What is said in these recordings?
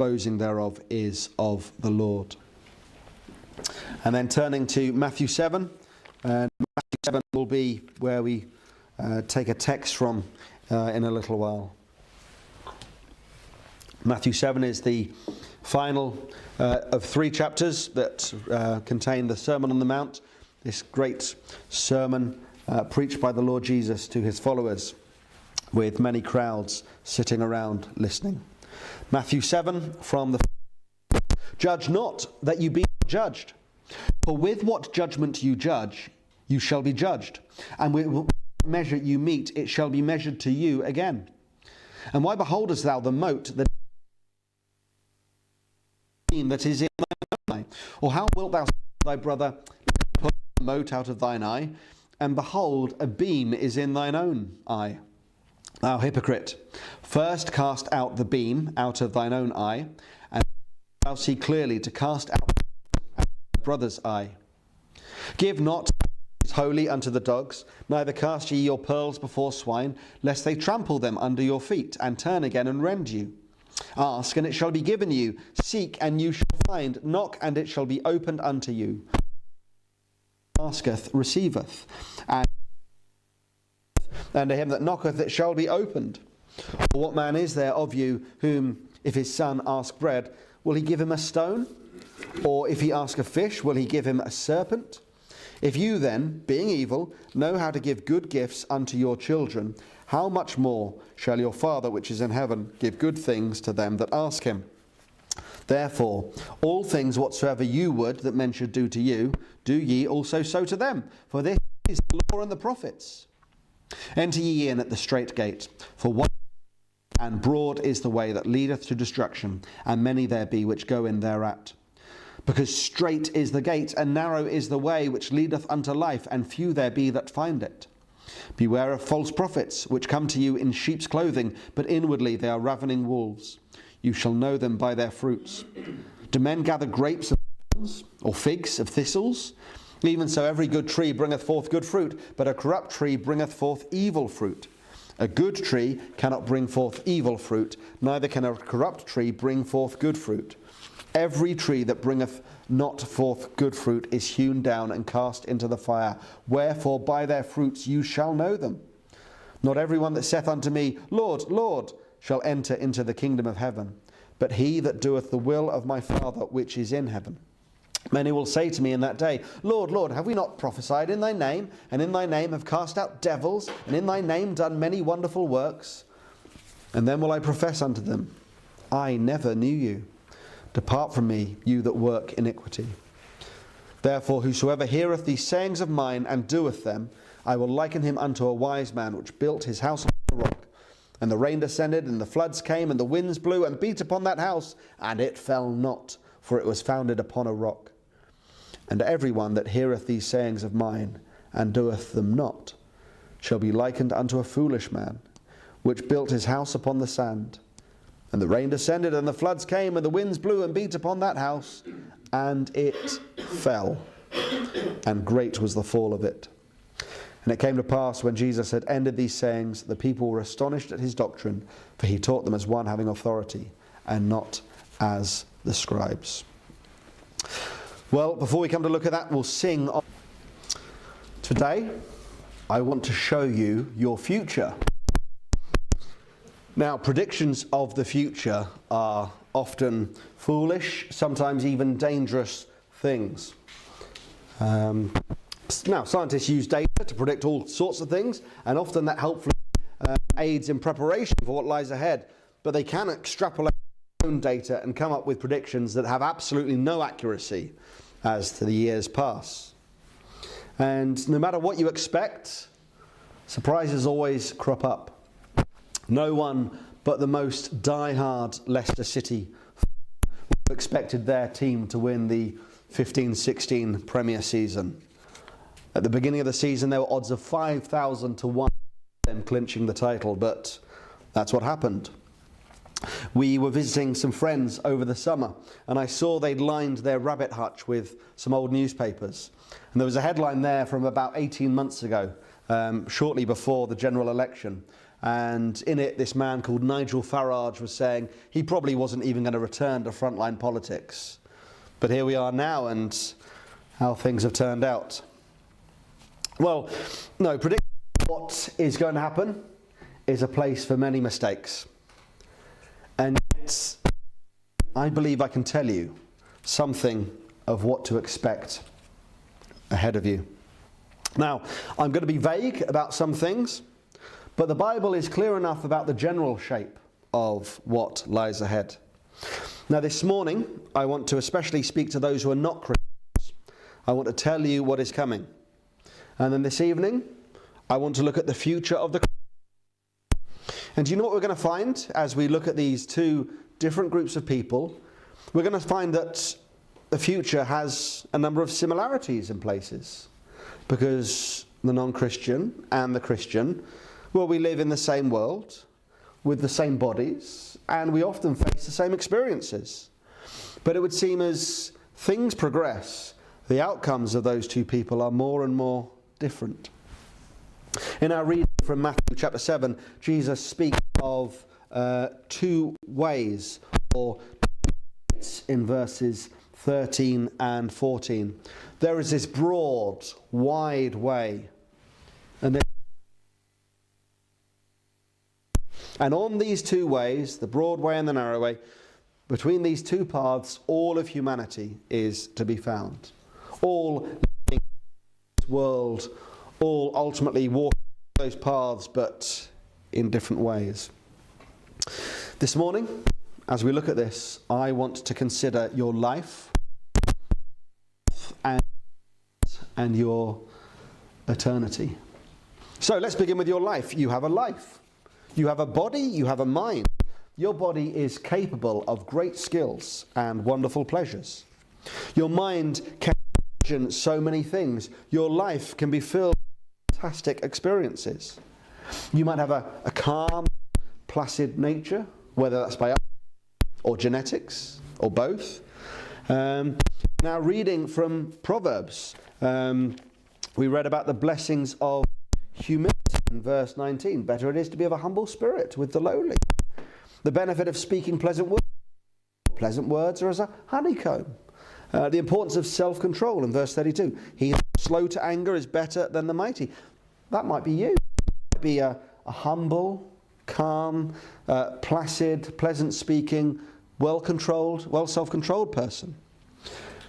disposing thereof is of the Lord. And then turning to Matthew 7, and Matthew 7 will be where we take a text from in a little while. Matthew 7 is the final of 3 chapters that contain the Sermon on the Mount, this great sermon preached by the Lord Jesus to his followers, with many crowds sitting around listening. Matthew 7 from the Judge not that you be judged, for with what judgment you judge, you shall be judged, and with what measure you mete, it shall be measured to you again. And why beholdest thou the mote that is in thine eye? Or how wilt thou say to thy brother, put the mote out of thine eye, and behold, a beam is in thine own eye? Thou hypocrite, first cast out the beam out of thine own eye, and thou see clearly to cast out thy brother's eye. Give not what is holy unto the dogs, neither cast ye your pearls before swine, lest they trample them under your feet, and turn again and rend you. Ask, and it shall be given you. Seek, and you shall find. Knock, and it shall be opened unto you. Asketh, receiveth, and to him that knocketh it shall be opened. Or what man is there of you whom, if his son ask bread, will he give him a stone? Or if he ask a fish, will he give him a serpent? If you then, being evil, know how to give good gifts unto your children, how much more shall your Father which is in heaven give good things to them that ask him? Therefore, all things whatsoever you would that men should do to you, do ye also so to them. For this is the law and the prophets. Enter ye in at the strait gate, for wide and broad is the way that leadeth to destruction, and many there be which go in thereat. Because strait is the gate, and narrow is the way which leadeth unto life, and few there be that find it. Beware of false prophets, which come to you in sheep's clothing, but inwardly they are ravening wolves. You shall know them by their fruits. Do men gather grapes of thorns, or figs of thistles? Even so every good tree bringeth forth good fruit, but a corrupt tree bringeth forth evil fruit. A good tree cannot bring forth evil fruit, neither can a corrupt tree bring forth good fruit. Every tree that bringeth not forth good fruit is hewn down and cast into the fire. Wherefore by their fruits you shall know them. Not every one that saith unto me, Lord, Lord, shall enter into the kingdom of heaven, but he that doeth the will of my Father which is in heaven. Many will say to me in that day, Lord, Lord, have we not prophesied in thy name, and in thy name have cast out devils, and in thy name done many wonderful works? And then will I profess unto them, I never knew you. Depart from me, you that work iniquity. Therefore whosoever heareth these sayings of mine, and doeth them, I will liken him unto a wise man, which built his house upon a rock. And the rain descended, and the floods came, and the winds blew, and beat upon that house, and it fell not, for it was founded upon a rock. And every one that heareth these sayings of mine, and doeth them not, shall be likened unto a foolish man, which built his house upon the sand. And the rain descended, and the floods came, and the winds blew, and beat upon that house, and it fell. And great was the fall of it. And it came to pass, when Jesus had ended these sayings, the people were astonished at his doctrine, for he taught them as one having authority, and not as the scribes. Well, before we come to look at that, we'll sing. Today, I want to show you your future. Now, predictions of the future are often foolish, sometimes even dangerous things. Now, scientists use data to predict all sorts of things, and often that helpfully aids in preparation for what lies ahead. But they can extrapolate their own data and come up with predictions that have absolutely no accuracy as the years pass. And no matter what you expect, surprises always crop up. No one but the most die-hard Leicester City expected their team to win the 15-16 Premier season. At the beginning of the season, there were odds of 5,000 to 1 them clinching the title, but that's what happened. We were visiting some friends over the summer, and I saw they'd lined their rabbit hutch with some old newspapers. And there was a headline there from about 18 months ago, shortly before the general election. And in it, this man called Nigel Farage was saying he probably wasn't even going to return to frontline politics. But here we are now, and how things have turned out. Well, no, predicting what is going to happen is a place for many mistakes. And yet, I believe I can tell you something of what to expect ahead of you. Now, I'm going to be vague about some things, but the Bible is clear enough about the general shape of what lies ahead. Now, this morning, I want to especially speak to those who are not Christians. I want to tell you what is coming. And then this evening, I want to look at the future of the Christian. And do you know what we're going to find as we look at these two different groups of people? We're going to find that the future has a number of similarities in places. Because the non-Christian and the Christian, well, we live in the same world, with the same bodies, and we often face the same experiences. But it would seem as things progress, the outcomes of those two people are more and more different. In our reading from Matthew chapter 7, Jesus speaks of two ways, or in verses 13 and 14. There is this broad, wide way, and on these two ways, the broad way and the narrow way, between these two paths, all of humanity is to be found. All living in this world, all ultimately walking those paths, but in different ways. This morning, as we look at this, I want to consider your life and your eternity. So let's begin with your life. You have a life. You have a body, you have a mind. Your body is capable of great skills and wonderful pleasures. Your mind can imagine so many things. Your life can be filled with fantastic experiences. You might have a calm, placid nature, whether that's by or genetics, or both. Now, reading from Proverbs, we read about the blessings of humility in verse 19. Better it is to be of a humble spirit with the lowly. The benefit of speaking pleasant words. Pleasant words are as a honeycomb. The importance of self-control in verse 32. He slow to anger is better than the mighty. That might be you. You might be a humble, calm, placid, pleasant-speaking, well-controlled, well-self-controlled person.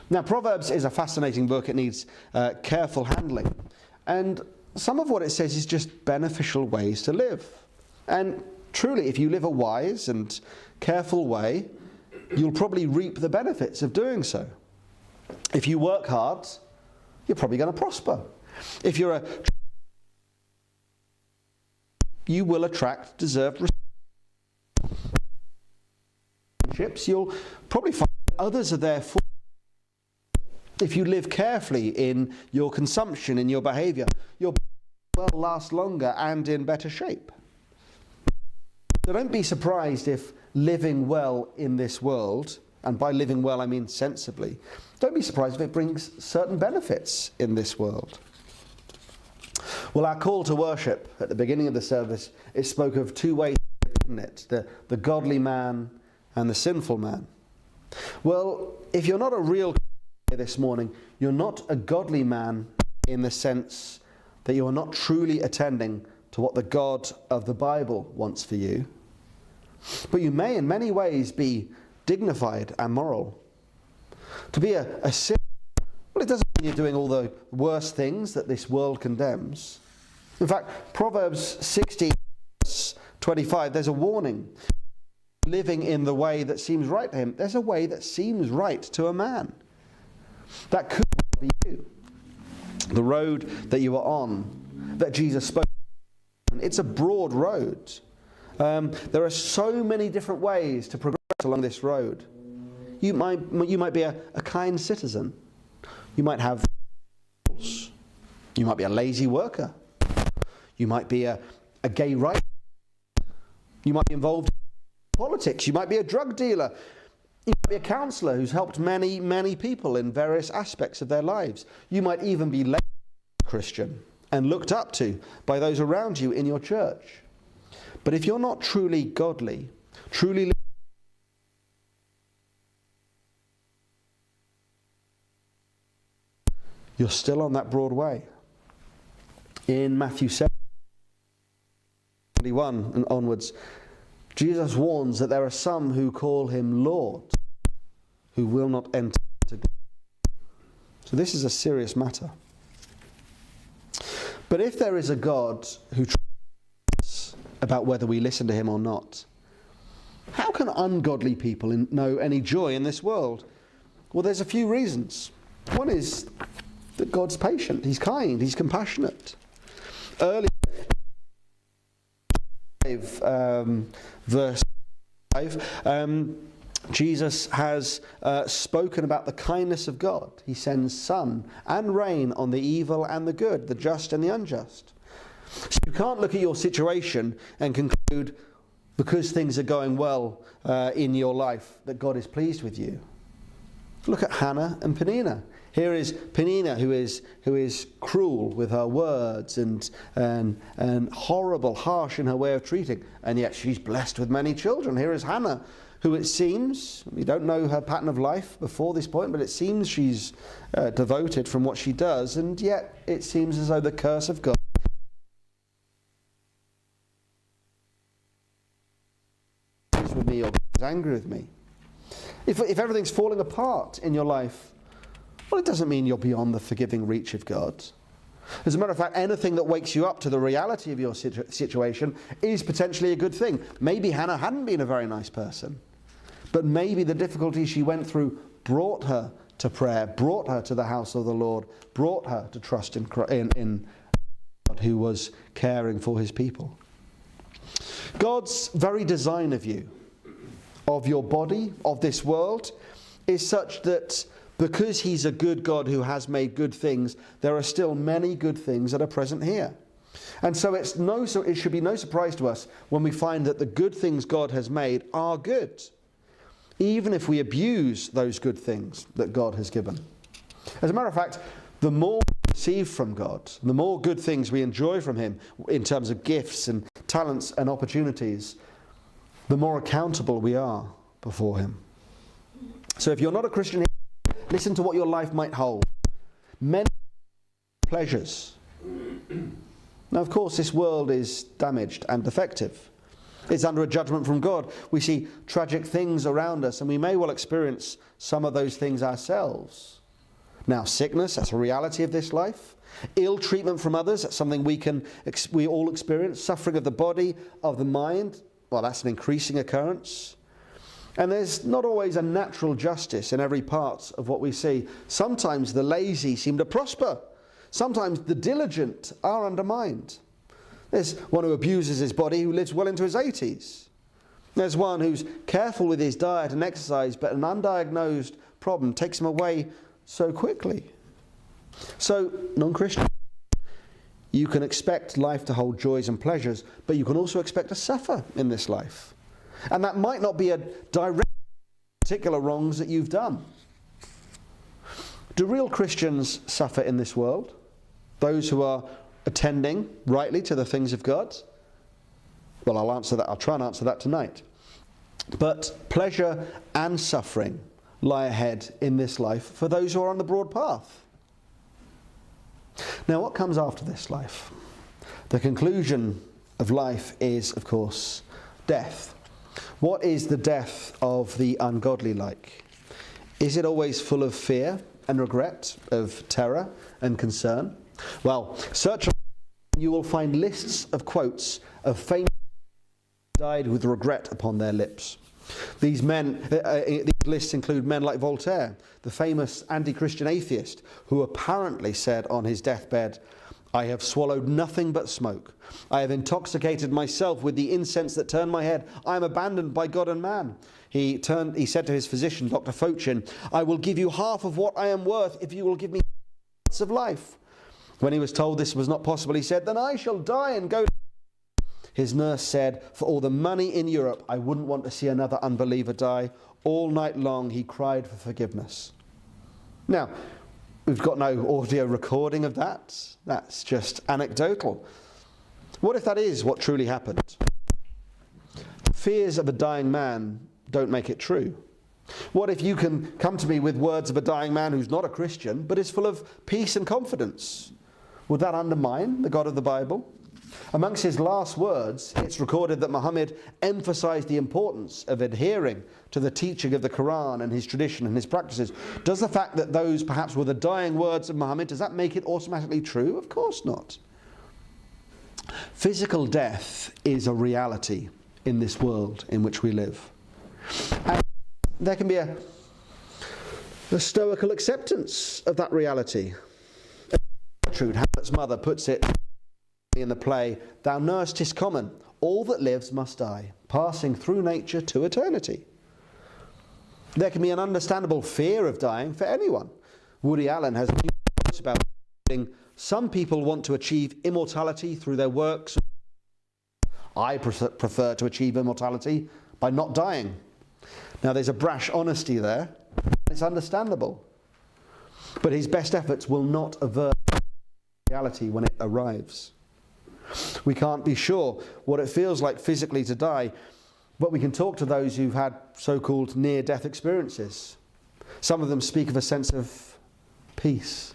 Now, Proverbs is a fascinating book. It needs careful handling. And some of what it says is just beneficial ways to live. And truly, if you live a wise and careful way, you'll probably reap the benefits of doing so. If you work hard, you're probably going to prosper. If you're you will attract deserved relationships. You'll probably find that others are there for you. If you live carefully in your consumption, in your behaviour, your will last longer and in better shape. So don't be surprised if living well in this world, and by living well I mean sensibly, don't be surprised if it brings certain benefits in this world. Well, our call to worship at the beginning of the service, it spoke of two ways, didn't it? The godly man and the sinful man. Well, if you're not a real Christian this morning, you're not a godly man in the sense that you are not truly attending to what the God of the Bible wants for you. But you may in many ways be dignified and moral. To be a sinner, well, it doesn't mean you're doing all the worst things that this world condemns. In fact, Proverbs 16, verse 25, there's a warning. Living in the way that seems right to him. There's a way that seems right to a man. That could be you. The road that you are on, that Jesus spoke of, it's a broad road. There are so many different ways to progress along this road. You might be a kind citizen. You might have goals. You might be a lazy worker. You might be a gay writer. You might be involved in politics. You might be a drug dealer. You might be a counsellor who's helped many, many people in various aspects of their lives. You might even be labelled Christian and looked up to by those around you in your church. But if you're not truly godly, truly you're still on that broad way. In Matthew 7:21 and onwards, Jesus warns that there are some who call him Lord, who will not enter into God. So this is a serious matter. But if there is a God who trusts us about whether we listen to him or not, how can ungodly people know any joy in this world? Well, there's a few reasons. One is that God's patient, he's kind, he's compassionate. Earlier, verse 5, Jesus has spoken about the kindness of God. He sends sun and rain on the evil and the good, the just and the unjust. So you can't look at your situation and conclude, because things are going well in your life, that God is pleased with you. Look at Hannah and Peninnah. Here is Peninnah, who is cruel with her words and horrible, harsh in her way of treating, and yet she's blessed with many children. Here is Hannah, who it seems, we don't know her pattern of life before this point, but it seems she's devoted from what she does, and yet it seems as though the curse of God is with me or is angry with me. If everything's falling apart in your life, well, it doesn't mean you're beyond the forgiving reach of God. As a matter of fact, anything that wakes you up to the reality of your situation is potentially a good thing. Maybe Hannah hadn't been a very nice person, but maybe the difficulties she went through brought her to prayer, brought her to the house of the Lord, brought her to trust in God who was caring for his people. God's very design of you, of your body, of this world, is such that because he's a good God who has made good things, there are still many good things that are present here. And so it should be no surprise to us when we find that the good things God has made are good, even if we abuse those good things that God has given. As a matter of fact, the more we receive from God, the more good things we enjoy from him in terms of gifts and talents and opportunities, the more accountable we are before him. So if you're not a Christian, listen to what your life might hold. Many pleasures. Now, of course, this world is damaged and defective. It's under a judgment from God. We see tragic things around us, and we may well experience some of those things ourselves. Now, sickness, that's a reality of this life. Ill treatment from others, that's something we all experience. Suffering of the body, of the mind, well, that's an increasing occurrence. And there's not always a natural justice in every part of what we see. Sometimes the lazy seem to prosper. Sometimes the diligent are undermined. There's one who abuses his body who lives well into his 80s. There's one who's careful with his diet and exercise, but an undiagnosed problem takes him away so quickly. So, non-Christian, you can expect life to hold joys and pleasures, but you can also expect to suffer in this life. And that might not be a direct particular wrongs that you've done. Do real Christians suffer in this world? Those who are attending rightly to the things of God? Well, I'll answer that. I'll try and answer that tonight. But pleasure and suffering lie ahead in this life for those who are on the broad path. Now, what comes after this life? The conclusion of life is, of course, death. What is the death of the ungodly like? Is it always full of fear and regret, of terror and concern? Well, search on, you will find lists of quotes of famous who died with regret upon their lips. These lists include men like Voltaire, the famous anti-Christian atheist, who apparently said on his deathbed, "I have swallowed nothing but smoke. I have intoxicated myself with the incense that turned my head. I am abandoned by God and man." He said to his physician, Dr. Fochin, "I will give you half of what I am worth if you will give me months of life." When he was told this was not possible, he said, "Then I shall die and go to..." His nurse said, "For all the money in Europe, I wouldn't want to see another unbeliever die." All night long, he cried for forgiveness. Now, we've got no audio recording of that. That's just anecdotal. What if that is what truly happened? fears of a dying man don't make it true? What if you can come to me with words of a dying man who's not a Christian, but is full of peace and confidence? Would that undermine the God of the Bible? Amongst his last words, it's recorded that Muhammad emphasized the importance of adhering to the teaching of the Quran and his tradition and his practices. Does the fact that those perhaps were the dying words of Muhammad, does that make it automatically true? Of course not. Physical death is a reality in this world in which we live. And there can be a stoical acceptance of that reality. Gertrude, Hamlet's mother, puts it in the play, "Thou knowest 'tis common, all that lives must die, passing through nature to eternity." There can be an understandable fear of dying for anyone. Woody Allen has quotes about some people want to achieve immortality through their works. I prefer to achieve immortality by not dying. Now there's a brash honesty there. It's understandable. But his best efforts will not avert reality when it arrives. We can't be sure what it feels like physically to die, but we can talk to those who've had so-called near-death experiences. Some of them speak of a sense of peace.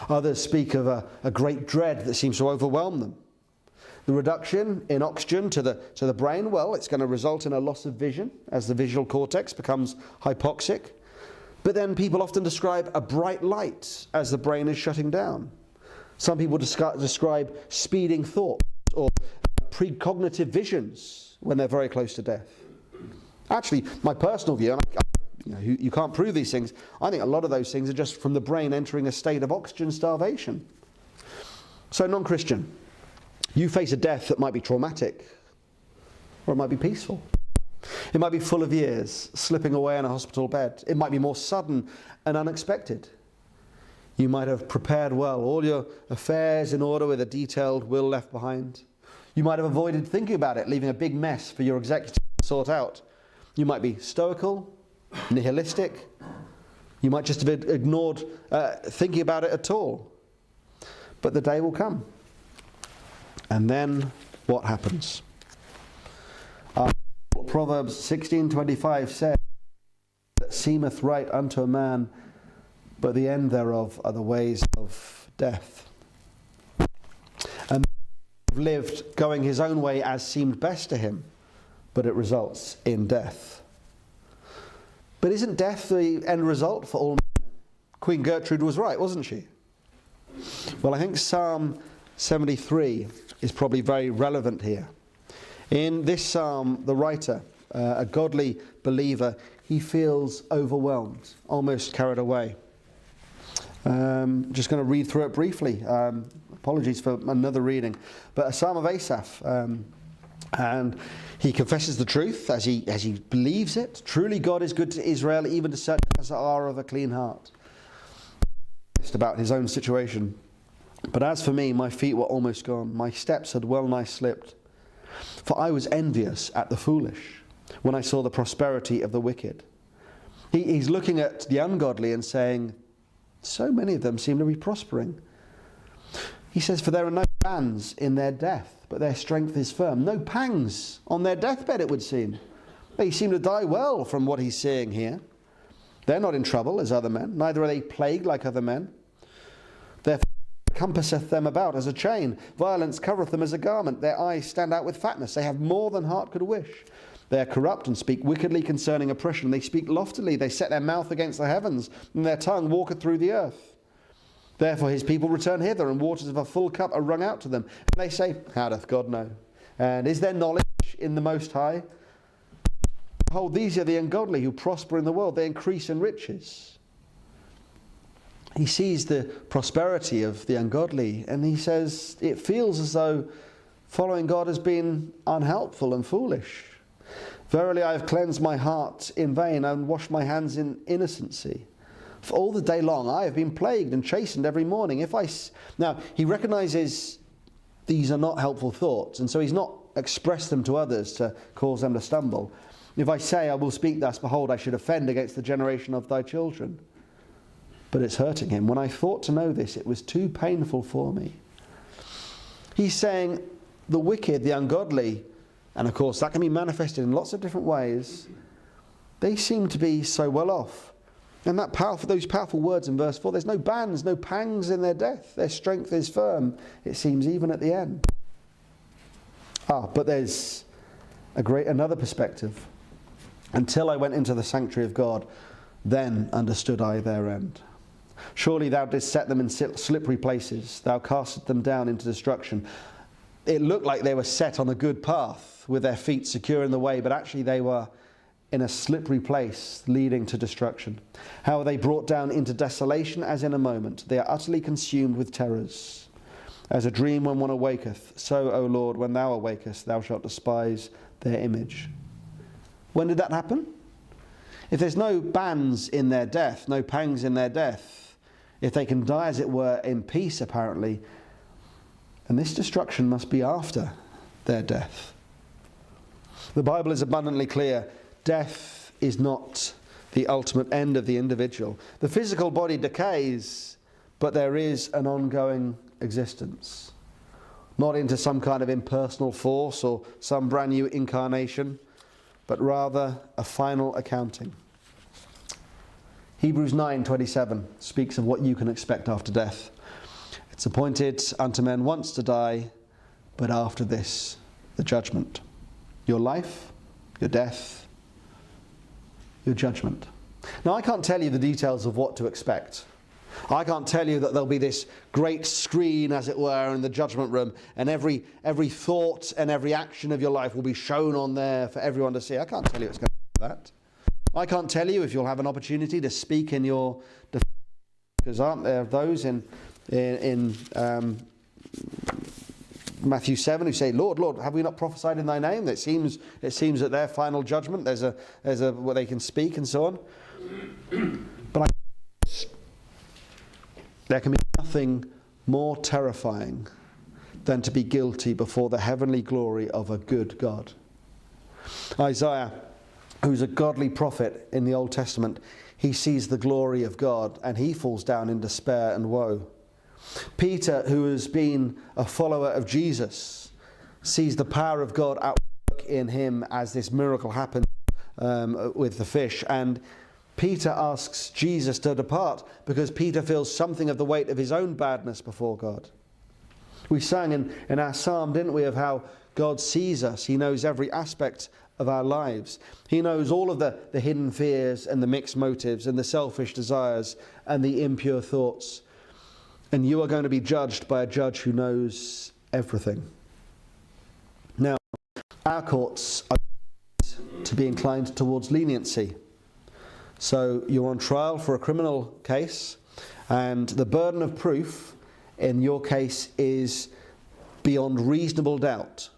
Others speak of a great dread that seems to overwhelm them. The reduction in oxygen to the brain, well, it's going to result in a loss of vision as the visual cortex becomes hypoxic. But then people often describe a bright light as the brain is shutting down. Some people describe speeding thoughts or precognitive visions when they're very close to death. Actually, my personal view, and you can't prove these things, I think a lot of those things are just from the brain entering a state of oxygen starvation. So non-Christian, you face a death that might be traumatic, or it might be peaceful. It might be full of years, slipping away in a hospital bed. It might be more sudden and unexpected. You might have prepared well, all your affairs in order with a detailed will left behind. You might have avoided thinking about it, leaving a big mess for your executive to sort out. You might be stoical, nihilistic. You might just have ignored thinking about it at all. But the day will come. And then what happens? Proverbs 16:25 says, "That seemeth right unto a man, but the end thereof are the ways of death." And lived going his own way as seemed best to him, but it results in death. But isn't death the end result for all men? Queen Gertrude was right, wasn't she? Well, I think Psalm 73 is probably very relevant here. In this psalm, the writer, a godly believer, he feels overwhelmed, almost carried away. Just going to read through it briefly. Apologies for another reading. But a psalm of Asaph. And he confesses the truth as he believes it. Truly God is good to Israel, even to such as are of a clean heart. Just about his own situation. But as for me, my feet were almost gone. My steps had well nigh slipped. For I was envious at the foolish when I saw the prosperity of the wicked. He's looking at the ungodly and saying, so many of them seem to be prospering. He says, for there are no bands in their death, but their strength is firm. No pangs on their deathbed, it would seem. They seem to die well from what he's seeing here. They're not in trouble as other men, neither are they plagued like other men. Their compasseth them about as a chain. Violence covereth them as a garment. Their eyes stand out with fatness. They have more than heart could wish. They are corrupt and speak wickedly concerning oppression. They speak loftily. They set their mouth against the heavens, and their tongue walketh through the earth. Therefore his people return hither, and waters of a full cup are wrung out to them. And they say, how doth God know? And is there knowledge in the Most High? Behold, these are the ungodly who prosper in the world. They increase in riches. He sees the prosperity of the ungodly, and he says it feels as though following God has been unhelpful and foolish. Verily I have cleansed my heart in vain and washed my hands in innocency. For all the day long I have been plagued and chastened every morning. Now, he recognizes these are not helpful thoughts, and so he's not expressed them to others to cause them to stumble. If I say I will speak thus, behold, I should offend against the generation of thy children. But it's hurting him. When I thought to know this, it was too painful for me. He's saying the wicked, the ungodly, and of course that can be manifested in lots of different ways, they seem to be so well off. And those powerful words in verse 4, there's no bands, no pangs in their death. Their strength is firm, it seems, even at the end. But there's another perspective. Until I went into the sanctuary of God, then understood I their end. Surely thou didst set them in slippery places. Thou castest them down into destruction. It looked like they were set on a good path with their feet secure in the way, but actually they were in a slippery place leading to destruction. How are they brought down into desolation as in a moment? They are utterly consumed with terrors. As a dream when one awaketh, so, O Lord, when thou awakest, thou shalt despise their image. When did that happen? If there's no bands in their death, no pangs in their death, if they can die, as it were, in peace, apparently, and this destruction must be after their death. The Bible is abundantly clear. Death is not the ultimate end of the individual. The physical body decays, but there is an ongoing existence. Not into some kind of impersonal force or some brand new incarnation, but rather a final accounting. Hebrews 9:27 speaks of what you can expect after death. It's appointed unto men once to die, but after this, the judgment. Your life, your death, your judgment. Now, I can't tell you the details of what to expect. I can't tell you that there'll be this great screen, as it were, in the judgment room, and every thought and every action of your life will be shown on there for everyone to see. I can't tell you it's going to be that. I can't tell you if you'll have an opportunity to speak in your defense, because aren't there those in Matthew 7 who say, Lord, Lord, have we not prophesied in thy name? It seems at their final judgment there's a where they can speak and so on. But there can be nothing more terrifying than to be guilty before the heavenly glory of a good God. Isaiah, who's a godly prophet in the Old Testament, he sees the glory of God and he falls down in despair and woe. Peter, who has been a follower of Jesus, sees the power of God at work in him as this miracle happens with the fish. And Peter asks Jesus to depart because Peter feels something of the weight of his own badness before God. We sang in our psalm, didn't we, of how God sees us. He knows every aspect of our lives. He knows all of the hidden fears and the mixed motives and the selfish desires and the impure thoughts. And you are going to be judged by a judge who knows everything. Now, our courts are to be inclined towards leniency. So you're on trial for a criminal case, and the burden of proof in your case is beyond reasonable doubt.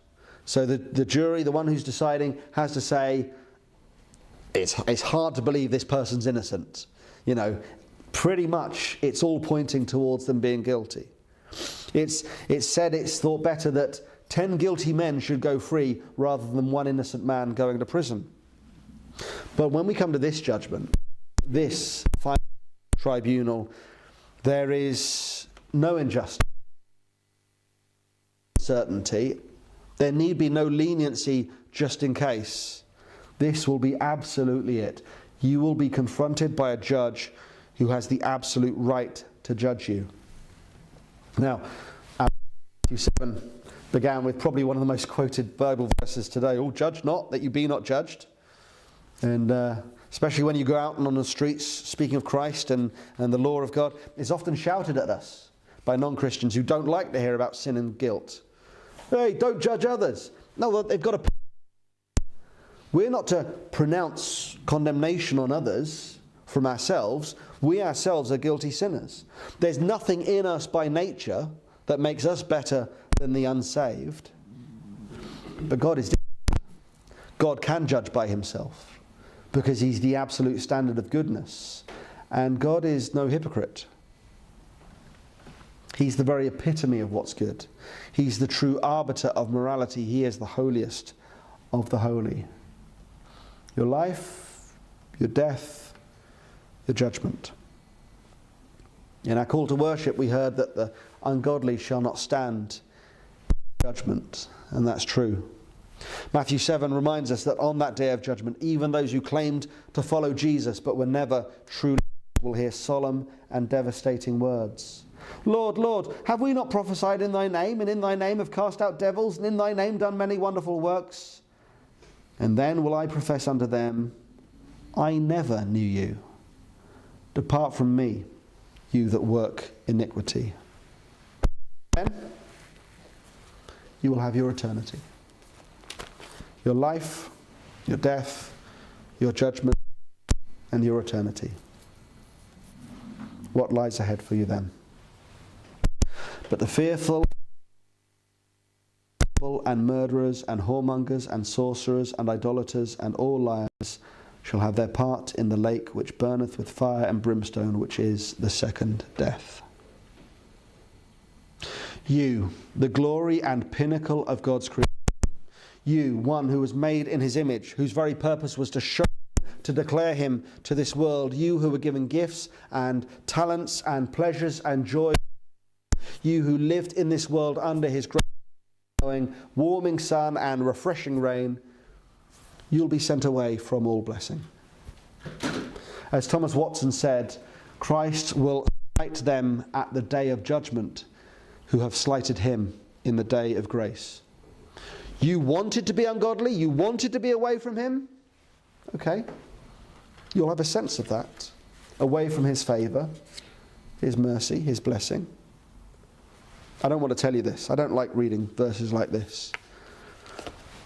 So the jury, the one who's deciding, has to say, it's hard to believe this person's innocent. You know, pretty much it's all pointing towards them being guilty. It's thought better that 10 guilty men should go free rather than one innocent man going to prison. But when we come to this judgment, this final tribunal, there is no injustice, certainty. There need be no leniency just in case. This will be absolutely it. You will be confronted by a judge who has the absolute right to judge you. Now, Matthew 7 began with probably one of the most quoted Bible verses today. Oh, judge not, that you be not judged. And especially when you go out and on the streets speaking of Christ and the law of God, it's often shouted at us by non-Christians who don't like to hear about sin and guilt. Hey, don't judge others. No, they've got to. We're not to pronounce condemnation on others from ourselves. We ourselves are guilty sinners. There's nothing in us by nature that makes us better than the unsaved. But God is different. God can judge by himself because he's the absolute standard of goodness. And God is no hypocrite. He's the very epitome of what's good. He's the true arbiter of morality. He is the holiest of the holy. Your life, your death, your judgment. In our call to worship, we heard that the ungodly shall not stand in judgment, and that's true. Matthew 7 reminds us that on that day of judgment, even those who claimed to follow Jesus but were never truly will hear solemn and devastating words. Lord, Lord, have we not prophesied in thy name, and in thy name have cast out devils, and in thy name done many wonderful works? And then will I profess unto them, I never knew you. Depart from me, you that work iniquity. Then you will have your eternity. Your life, your death, your judgment, and your eternity. What lies ahead for you then? But the fearful and murderers and whoremongers and sorcerers and idolaters and all liars shall have their part in the lake which burneth with fire and brimstone, which is the second death. You, the glory and pinnacle of God's creation. You, one who was made in his image, whose very purpose was to show, to declare him to this world. You who were given gifts and talents and pleasures and joy. You who lived in this world under his grace, warming sun and refreshing rain. You'll be sent away from all blessing. As Thomas Watson said, Christ will smite them at the day of judgment who have slighted him in the day of grace. You wanted to be ungodly, you wanted to be away from him. Okay, you'll have a sense of that. Away from his favour, his mercy, his blessing. I don't want to tell you this. I don't like reading verses like this.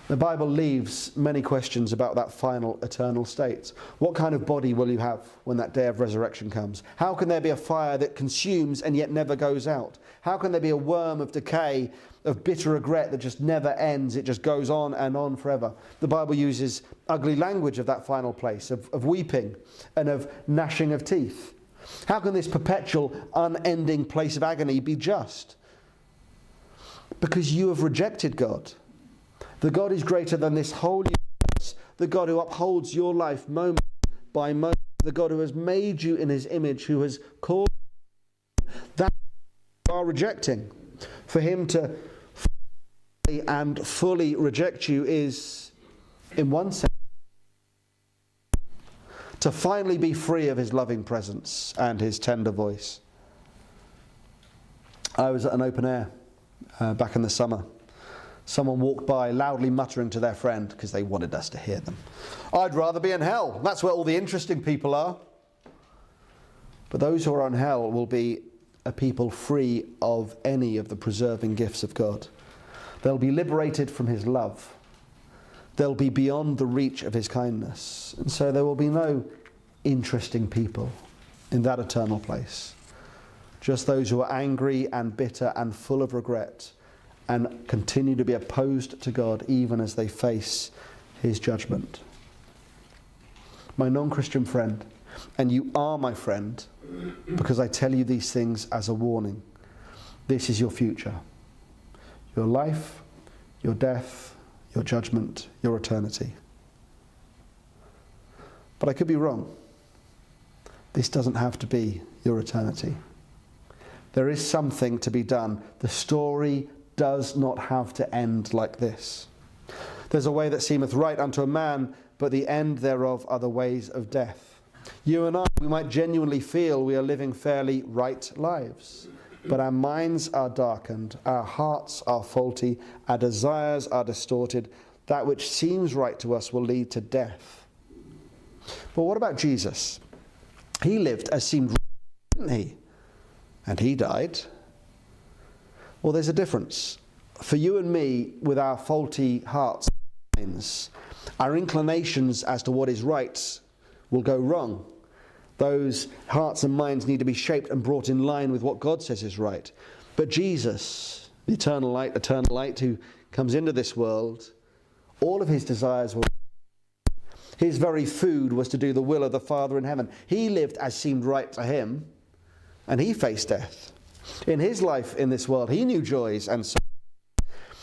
The Bible leaves many questions about that final eternal state. What kind of body will you have when that day of resurrection comes? How can there be a fire that consumes and yet never goes out? How can there be a worm of decay, of bitter regret that just never ends? It just goes on and on forever. The Bible uses ugly language of that final place, of weeping and of gnashing of teeth. How can this perpetual, unending place of agony be just? Because you have rejected God. The God is greater than this whole universe. The God who upholds your life moment by moment. The God who has made you in his image, who has called you. That you are rejecting. For him to fully reject you is, in one sense, to finally be free of his loving presence and his tender voice. I was at an open air back in the summer. Someone walked by loudly muttering to their friend, because they wanted us to hear them, I'd rather be in hell. That's where all the interesting people are. But those who are in hell will be a people free of any of the preserving gifts of God. They'll be liberated from his love. They'll be beyond the reach of his kindness. And so there will be no interesting people in that eternal place. Just those who are angry and bitter and full of regret and continue to be opposed to God even as they face his judgment. My non-Christian friend, and you are my friend because I tell you these things as a warning. This is your future. Your life, your death, your judgment, your eternity. But I could be wrong. This doesn't have to be your eternity. There is something to be done. The story does not have to end like this. There's a way that seemeth right unto a man, but the end thereof are the ways of death. You and I, we might genuinely feel we are living fairly right lives, but our minds are darkened, our hearts are faulty, our desires are distorted. That which seems right to us will lead to death. But what about Jesus? He lived as seemed right, didn't he? And he died. Well, there's a difference. For you and me, with our faulty hearts and minds, our inclinations as to what is right will go wrong. Those hearts and minds need to be shaped and brought in line with what God says is right. But Jesus, the eternal light who comes into this world, all of his desires were, his very food was to do the will of the Father in heaven. He lived as seemed right to him, and he faced death. In his life in this world, he knew joys and sorrows.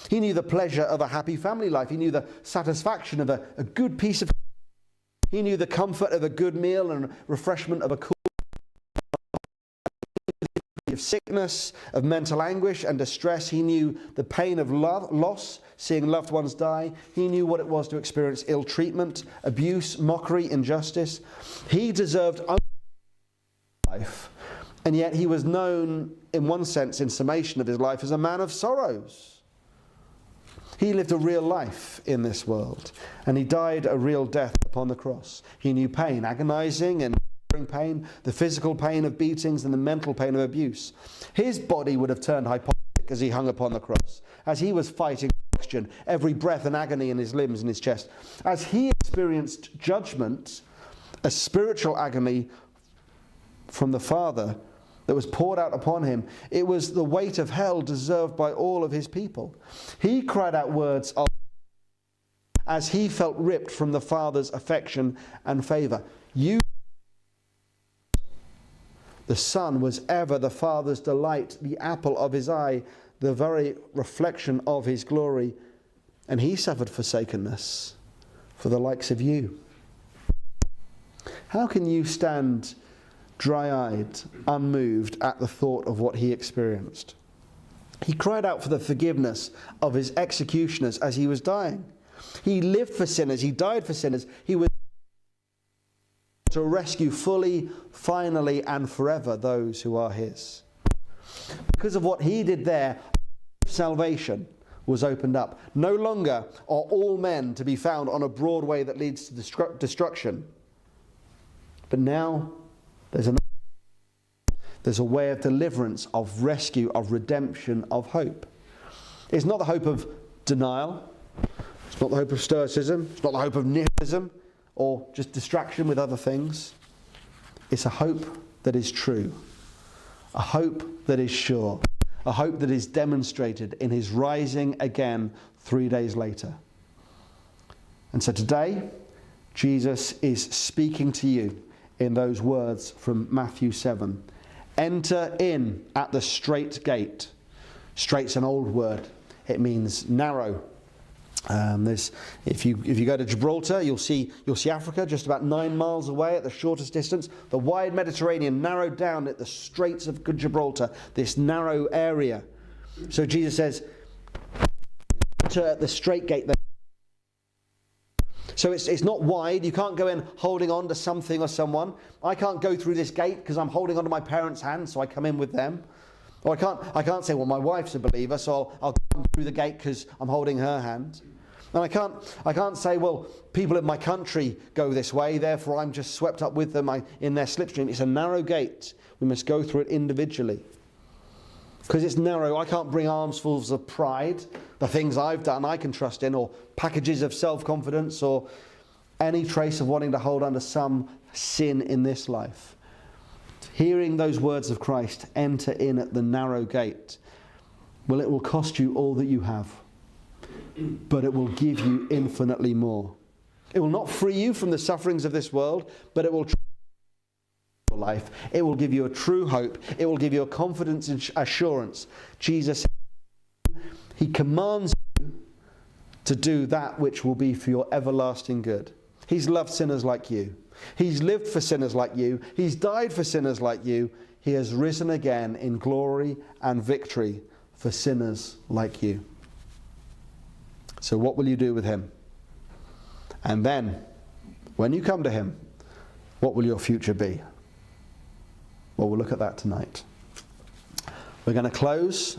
He knew the pleasure of a happy family life. He knew the satisfaction of a good piece of... He knew the comfort of a good meal and refreshment of a cool... of sickness, of mental anguish and distress. He knew the pain of loss, seeing loved ones die. He knew what it was to experience ill treatment, abuse, mockery, injustice. He deserved only life, and yet he was known, in one sense, in summation of his life, as a man of sorrows. He lived a real life in this world, and he died a real death upon the cross. He knew pain, agonizing and pain, the physical pain of beatings and the mental pain of abuse. His body would have turned hypoxic as he hung upon the cross, as he was fighting oxygen, every breath and agony in his limbs and his chest. As he experienced judgment, a spiritual agony from the Father that was poured out upon him, it was the weight of hell deserved by all of his people. He cried out words of as he felt ripped from the Father's affection and favour. The Son was ever the Father's delight, the apple of his eye, the very reflection of his glory. And he suffered forsakenness for the likes of you. How can you stand dry-eyed, unmoved at the thought of what he experienced? He cried out for the forgiveness of his executioners as he was dying. He lived for sinners. He died for sinners. He was to rescue fully, finally, and forever those who are his. Because of what he did there, salvation was opened up. No longer are all men to be found on a broad way that leads to destruction. But now there's a way of deliverance, of rescue, of redemption, of hope. It's not the hope of denial. It's not the hope of stoicism. It's not the hope of nihilism or just distraction with other things. It's a hope that is true. A hope that is sure. A hope that is demonstrated in his rising again 3 days later. And so today, Jesus is speaking to you in those words from Matthew 7. Enter in at the strait gate. Strait's an old word. It means narrow. If you go to Gibraltar, you'll see Africa just about 9 miles away at the shortest distance. The wide Mediterranean narrowed down at the Straits of Gibraltar, this narrow area. So Jesus says, enter at the strait gate. So it's not wide. You can't go in holding on to something or someone. I can't go through this gate because I'm holding on to my parents' hand, so I come in with them. Or I can't say, well, my wife's a believer, so I'll come through the gate because I'm holding her hand. And I can't say, well, people in my country go this way, therefore I'm just swept up with them in their slipstream. It's a narrow gate. We must go through it individually. Because it's narrow, I can't bring armsfuls of pride, the things I've done I can trust in, or packages of self-confidence, or any trace of wanting to hold on to some sin in this life. Hearing those words of Christ, enter in at the narrow gate, well, it will cost you all that you have, but it will give you infinitely more. It will not free you from the sufferings of this world, but it will life. It will give you a true hope. It will give you a confidence and assurance. Jesus, he commands you to do that which will be for your everlasting good. He's loved sinners like you. He's lived for sinners like you. He's died for sinners like you. He has risen again in glory and victory for sinners like you. So what will you do with him? And then, when you come to him, what will your future be? Well, we'll look at that tonight. We're going to close